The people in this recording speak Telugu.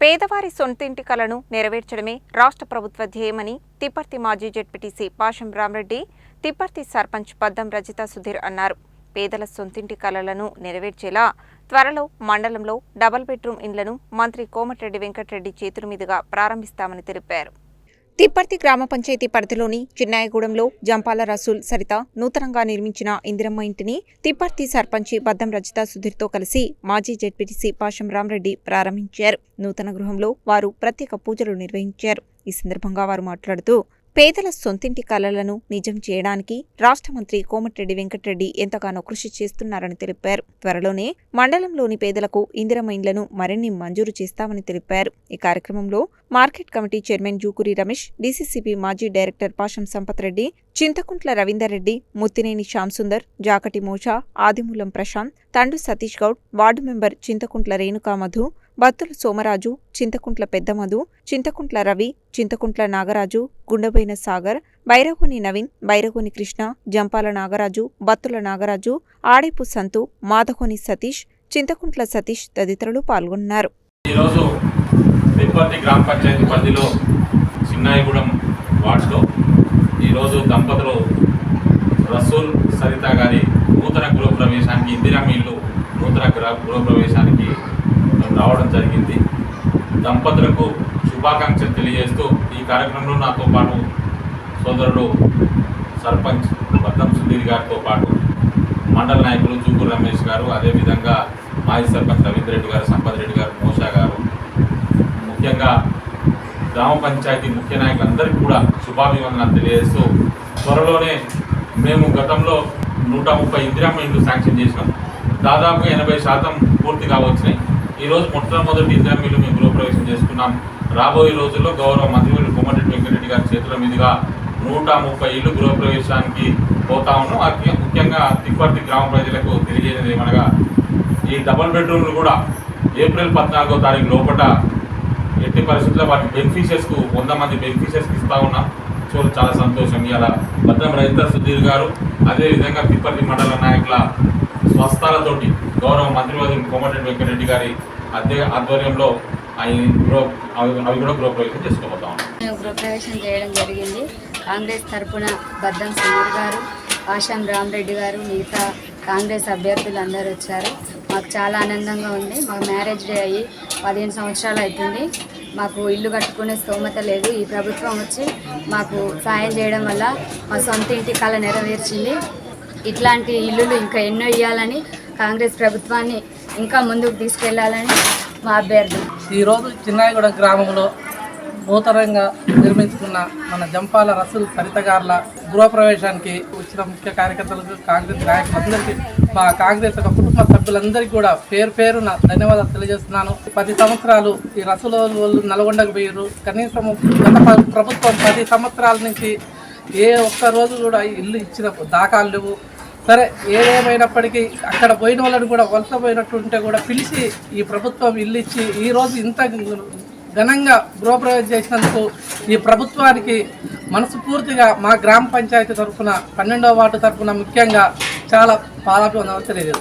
పేదవారి సొంతింటి కలను నెరవేర్చడమే రాష్ట్ర ప్రభుత్వ ధ్యేయమని తిప్పర్తి మాజీ జెడ్పీటీసీ పాషం రామరెడ్డి, తిప్పర్తి సర్పంచ్ పద్దం రజిత సుధీర్ అన్నారు. పేదల సొంతింటి కలలను నెరవేర్చేలా త్వరలో మండలంలో డబుల్ బెడ్రూమ్ ఇండ్లను మంత్రి కోమటిరెడ్డి వెంకటరెడ్డి చేతుల మీదుగా ప్రారంభిస్తామని తెలిపారు. తిప్పర్తి గ్రామ పంచాయతీ పరిధిలోని చిన్నాయగూడెంలో జంపాల రసూల్ సరిత నూతనంగా నిర్మించిన ఇందిరమ్మ ఇంటిని తిప్పర్తి సర్పంచి పద్దం రజిత సుధీర్తో కలిసి మాజీ జెడ్పీటీసీ పాషం రామరెడ్డి ప్రారంభించారు. నూతన గృహంలో వారు ప్రత్యేక పూజలు నిర్వహించారు. ఈ సందర్భంగా వారు మాట్లాడుతూ పేదల సొంతింటి కలలను నిజం చేయడానికి రాష్ట్ర మంత్రి కోమటిరెడ్డి వెంకటరెడ్డి ఎంతగానో కృషి చేస్తున్నారని తెలిపారు. త్వరలోనే మండలంలోని పేదలకు ఇందిరమ్మ ఇండ్లను మరిన్ని మంజూరు చేస్తామని తెలిపారు. ఈ కార్యక్రమంలో market committee chairman Jukuri Ramesh, DCCB మాజీ డైరెక్టర్ పాషం సంపత్ రెడ్డి, చింతకుంట్ల రవీందర్ రెడ్డి, ముత్తినేని శ్యాంసుందర్, జాకటి మోషా, ఆదిమూలం ప్రశాంత్, తండు సతీష్ గౌడ్, వార్డు మెంబర్ చింతకుంట్ల రేణుకా మధు, బత్తుల సోమరాజు, చింతకుంట్ల పెద్దమధు, చింతకుంట్ల రవి, చింతకుంట్ల నాగరాజు, గుండబైన సాగర్, బైరగోని నవీన్, బైరగోని కృష్ణ, జంపాల నాగరాజు, బత్తుల నాగరాజు, ఆడేపు సంతు, మాదకోని సతీష్, చింతకుంట్ల సతీష్ తదితరులు పాల్గొన్నారు. ఈరోజు తిప్పర్తి గ్రామ పంచాయతీ పరిధిలో చిన్నాయగూడెం వార్డులో ఈరోజు దంపతులు రసూల్ సరిత గారి నూతన గృహప్రవేశానికి, ఇందిరమ్మ ఇల్లు నూతన గృహప్రవేశానికి రావడం జరిగింది. దంపతులకు శుభాకాంక్షలు తెలియజేస్తూ ఈ కార్యక్రమంలో నాతో పాటు సోదరుడు సర్పంచ్ పద్దం సుధీర్ గారితో పాటు మండల నాయకులు జూకూరి రమేష్ గారు, అదేవిధంగా మాజీ సర్పంచ్ రవీందర్ రెడ్డి గారు, సంపత్ రెడ్డి గారు, మోషా గారు, ముఖ్యంగా గ్రామ పంచాయతీ ముఖ్య నాయకులందరికీ కూడా శుభాభివందనాలు తెలియజేస్తూ త్వరలోనే మేము గతంలో 130 ఇందిరమ్మ ఇండ్లు శాంక్షన్ చేసినాం. దాదాపుగా 80% పూర్తిగా వచ్చినాయి. ఈరోజు మొట్టమొదటి ఇందిరమ్మ ఇల్లు మేము గృహప్రవేశం చేసుకున్నాం. రాబోయే రోజుల్లో గౌరవ మంత్రివర్యులు కోమటిరెడ్డి వెంకటరెడ్డి గారి చేతుల మీదుగా 130 ఇల్లు గృహప్రవేశానికి పోతా ఉన్నాం. ముఖ్యంగా తిప్పర్తి గ్రామ ప్రజలకు తెలియజేయడం ఏమనగా ఈ డబుల్ బెడ్రూమ్లు కూడా ఏప్రిల్ 14వ తారీఖు లోపల ఎట్టి పరిస్థితుల్లో వాటి బెనిఫిషియర్స్కు 100 మంది బెనిఫిషియర్స్కి ఇస్తూ ఉన్నాం. చాలా సంతోషం. ఇలా పద్దం రజిత సుధీర్ గారు, అదేవిధంగా తిప్పర్తి మండల నాయకుల స్వస్థాలతోటి గౌరవ మంత్రివర్యులు కోమటిరెడ్డి వెంకటరెడ్డి గారి ఆధ్వర్యంలో అవి కూడా గృహప్రవేశం చేసుకోబోతాం. గృహప్రవేశం చేయడం జరిగింది. కాంగ్రెస్ తరఫున పద్దం సుధీర్ గారు, పాషం రామరెడ్డి గారు, మిగతా కాంగ్రెస్ అభ్యర్థులు అందరూ వచ్చారు. మాకు చాలా ఆనందంగా ఉంది. మాకు మ్యారేజ్ డే అయ్యి 15 సంవత్సరాలు అవుతుంది. మాకు ఇల్లు కట్టుకునే స్తోమత లేదు. ఈ ప్రభుత్వం వచ్చి మాకు సాయం చేయడం వల్ల మా సొంత ఇంటి కళ నెరవేర్చింది. ఇట్లాంటి ఇల్లులు ఇంకా ఎన్నో ఇవ్వాలని, కాంగ్రెస్ ప్రభుత్వాన్ని ఇంకా ముందుకు తీసుకెళ్లాలని మా అభ్యర్థులు. ఈరోజు చిన్నాయగూడ గ్రామంలో నూతనంగా నిర్మించుకున్న మన జంపాల రసూల్ సరిత గారుల గృహప్రవేశానికి వచ్చిన ముఖ్య కార్యకర్తలకు, కాంగ్రెస్ నాయకులందరికీ, మా కాంగ్రెస్ కుటుంబ సభ్యులందరికీ కూడా పేరున ధన్యవాదాలు తెలియజేస్తున్నాను. 10 సంవత్సరాలు ఈ రసూల్ వాళ్ళు నల్గొండకు పోయారు. కనీసం గత ప్రభుత్వం 10 సంవత్సరాల నుంచి ఏ ఒక్క రోజు కూడా ఇల్లు ఇచ్చిన దాఖలు లేవు. సరే, ఏదేమైనప్పటికీ అక్కడ పోయిన వాళ్ళని కూడా వలసపోయినట్టుంటే కూడా పిలిచి ఈ ప్రభుత్వం ఇల్లు ఇచ్చి ఈరోజు ఇంత ఘనంగా గృహప్రవేశం చేసినందుకు ఈ ప్రభుత్వానికి మనస్ఫూర్తిగా మా గ్రామ పంచాయతీ తరఫున 12వ వార్డు తరఫున ముఖ్యంగా చాలా పాదాభివందనాలు తెలియజేస్తున్నాను.